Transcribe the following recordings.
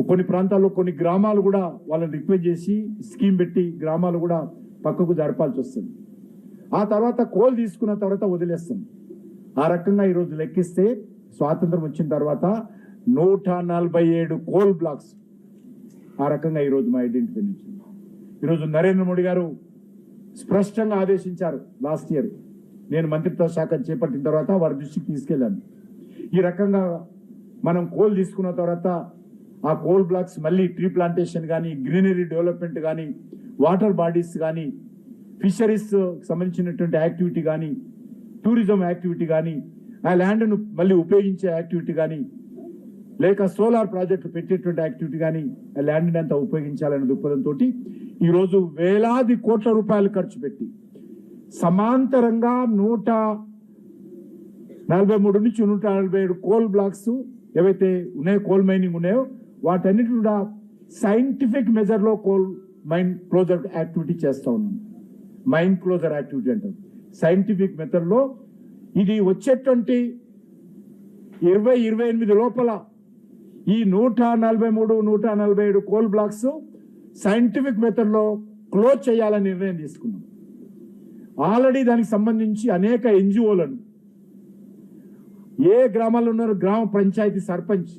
కొన్ని ప్రాంతాల్లో కొన్ని గ్రామాలు కూడా వాళ్ళని రిక్వెస్ట్ చేసి స్కీమ్ పెట్టి గ్రామాలు కూడా పక్కకు జరపాల్సి వస్తుంది. ఆ తర్వాత కోల్ తీసుకున్న తర్వాత వదిలేస్తాం. ఆ రకంగా ఈరోజు లెక్కిస్తే స్వాతంత్రం వచ్చిన తర్వాత 147 కోల్ బ్లాక్స్ ఆ రకంగా ఈరోజు మా ఐడెంటిఫై నుంచి. ఈరోజు నరేంద్ర మోడీ గారు స్పష్టంగా ఆదేశించారు. లాస్ట్ ఇయర్ నేను మంత్రిత్వ శాఖ చేపట్టిన తర్వాత వారి దృష్టికి తీసుకెళ్ళాను. ఈ రకంగా మనం కోల్ తీసుకున్న తర్వాత ఆ కోల్ బ్లాక్స్ మళ్ళీ ట్రీ ప్లాంటేషన్ కానీ, గ్రీనరీ డెవలప్మెంట్ కానీ, వాటర్ బాడీస్ కానీ, ఫిషరీస్ సంబంధించినటువంటి యాక్టివిటీ కానీ, టూరిజం యాక్టివిటీ కానీ, ఆ ల్యాండ్ను మళ్ళీ ఉపయోగించే యాక్టివిటీ కానీ, లేక సోలార్ ప్రాజెక్టు పెట్టేటువంటి యాక్టివిటీ కానీ ఆ ల్యాండ్ని అంతా ఉపయోగించాలనే దృక్పథంతో ఈరోజు వేలాది కోట్ల రూపాయలు ఖర్చు పెట్టి సమాంతరంగా 143 నుంచి 147 కోల్ బ్లాక్స్ ఏవైతే ఉన్నాయో, కోల్ మైనింగ్ ఉన్నాయో, వాటన్నిటి కూడా సైంటిఫిక్ మెజర్లో కోల్ మైన్ క్లోజర్ యాక్టివిటీ చేస్తూ ఉన్నాం. మైన్ క్లోజర్ యాక్టివిటీ అంటాం. సైంటిఫిక్ మెథడ్లో ఇది వచ్చేటువంటి 2028 లోపల ఈ 143, 147 కోల్ బ్లాక్స్ సైంటిఫిక్ మెథడ్లో క్లోజ్ చేయాలని నిర్ణయం తీసుకున్నాం. ఆల్రెడీ దానికి సంబంధించి అనేక ఎన్జిఓలను, ఏ గ్రామాల్లో ఉన్నారో గ్రామ panchayati sarpanch,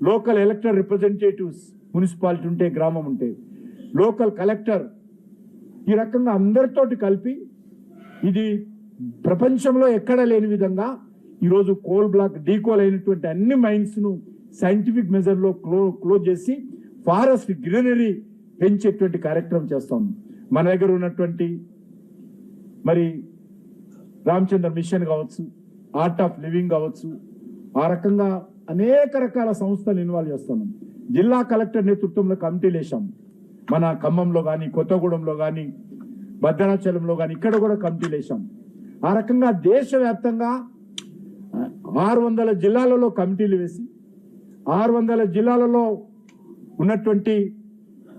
local elected representatives, municipality ఉంటే, గ్రామం ఉంటే, లోకల్ కలెక్టర్, ఈ రకంగా అందరితోటి కలిపి ఇది ప్రపంచంలో ఎక్కడ లేని విధంగా ఈరోజు కోల్ బ్లాక్ డీకోల్ అయినటువంటి అన్ని మైన్స్ను సైంటిఫిక్ మెజర్లో క్లోజ్ చేసి ఫారెస్ట్ గ్రీనరీ పెంచేటువంటి కార్యక్రమం చేస్తాం. మన దగ్గర ఉన్నటువంటి మరి రామచంద్ర మిషన్ కావచ్చు, ఆర్ట్ ఆఫ్ లివింగ్ కావచ్చు, ఆ రకంగా అనేక రకాల సంస్థలు ఇన్వాల్వ్ చేస్తున్నాం. జిల్లా కలెక్టర్ నేతృత్వంలో కమిటీలు వేసాం. మన ఖమ్మంలో కానీ, కొత్తగూడెంలో కానీ, భద్రాచలంలో కానీ ఇక్కడ కూడా కమిటీలు వేసాం. ఆ రకంగా దేశవ్యాప్తంగా 600 జిల్లాలలో కమిటీలు వేసి 600 జిల్లాలలో ఉన్నటువంటి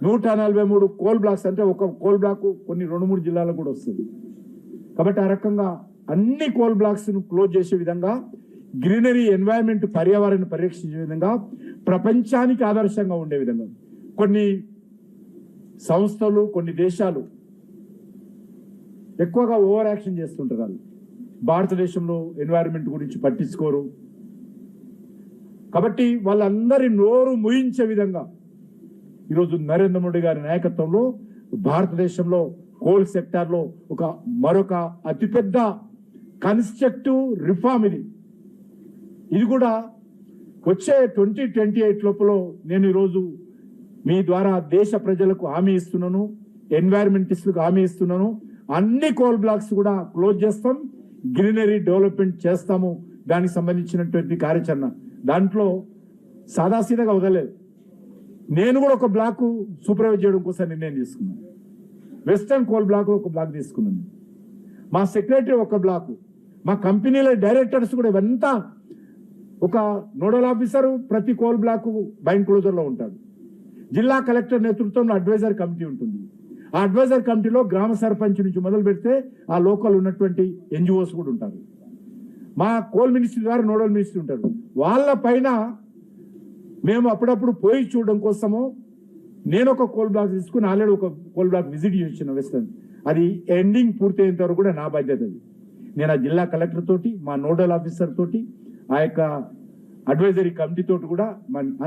143 కోల్ బ్లాక్స్, అంటే ఒక కోల్ బ్లాక్ కొన్ని 2-3 జిల్లాలకు కూడా వస్తుంది. కాబట్టి ఆ రకంగా అన్ని కోల్ బ్లాక్స్ ను క్లోజ్ చేసే విధంగా, గ్రీనరీ ఎన్వైరన్మెంట్ పర్యావరణ పరిరక్షించే విధంగా, ప్రపంచానికి ఆదర్శంగా ఉండే విధంగా కొన్ని సంస్థలు, కొన్ని దేశాలు ఎక్కువగా ఓవర్ యాక్షన్ చేస్తుంటారు. వాళ్ళు భారతదేశంలో ఎన్వైరన్మెంట్ గురించి పట్టించుకోరు. కాబట్టి వాళ్ళందరి నోరు ముయించే విధంగా ఈరోజు నరేంద్ర మోడీ గారి నాయకత్వంలో భారతదేశంలో కోల్ సెక్టార్లో మరొక అతిపెద్ద కన్స్ట్రక్టివ్ రిఫార్మ్ ఇది కూడా వచ్చే 2028 లోపల నేను ఈరోజు మీ ద్వారా దేశ ప్రజలకు హామీ ఇస్తున్నాను, ఎన్వైరన్మెంటిస్టులకు హామీ ఇస్తున్నాను. అన్ని కోల్ బ్లాక్స్ కూడా క్లోజ్ చేస్తాం, గ్రీనరీ డెవలప్మెంట్ చేస్తాము. దానికి సంబంధించినటువంటి కార్యాచరణ దాంట్లో సాదాసీదాగా వదలలేదు. నేను కూడా ఒక బ్లాక్ సూపర్వైజ్ చేయడం కోసం నిర్ణయం తీసుకున్నాను. వెస్టర్న్ కోల్ బ్లాక్ ఒక బ్లాక్ తీసుకున్నాను. మా సెక్రటరీ ఒక బ్లాక్, మా కంపెనీల డైరెక్టర్స్ కూడా ఇవంతా ఒక నోడల్ ఆఫీసర్ ప్రతి కోల్ బ్లాక్ బైండ్ క్లోజర్లో ఉంటాడు. జిల్లా కలెక్టర్ నేతృత్వంలో అడ్వైజర్ కమిటీ ఉంటుంది. ఆ అడ్వైజర్ కమిటీలో గ్రామ సర్పంచ్ నుంచి మొదలు పెడితే ఆ లోకల్ ఉన్నటువంటి ఎన్జిఓస్ కూడా ఉంటారు. మా కోల్ మినిస్ట్రీ ద్వారా నోడల్ మినిస్ట్రీ ఉంటారు. వాళ్ళ పైన మేము అప్పుడప్పుడు పోయి చూడడం కోసము నేను ఒక కోల్ బ్లాక్ తీసుకుని ఆల్రెడీ ఒక కోల్ బ్లాక్ విజిట్ చేసిన వెస్టర్న్. అది ఎండింగ్ పూర్తయ్యేంత వరకు కూడా నా బాధ్యత. అది నేను ఆ జిల్లా కలెక్టర్ తోటి, మా నోడల్ ఆఫీసర్ తోటి, ఆ యొక్క అడ్వైజరీ కమిటీ తోటి కూడా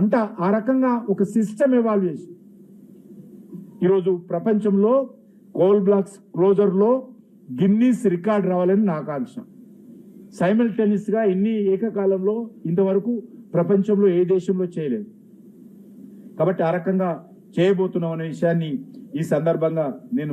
అంతా ఆ రకంగా ఒక సిస్టమ్ ఎవాల్యుయేషన్. ఈరోజు ప్రపంచంలో కోల్ బ్లాక్స్ క్లోజర్లో గిన్నీస్ రికార్డ్ రావాలని నా ఆకాంక్ష. సైమల్టేనియస్ గా ఇన్ని ఏకకాలంలో ఇంతవరకు ప్రపంచంలో ఏ దేశంలో చేయలేదు. కాబట్టి ఆ రకంగా చేయబోతున్నాం అనే విషయాన్ని ఈ సందర్భంగా నేను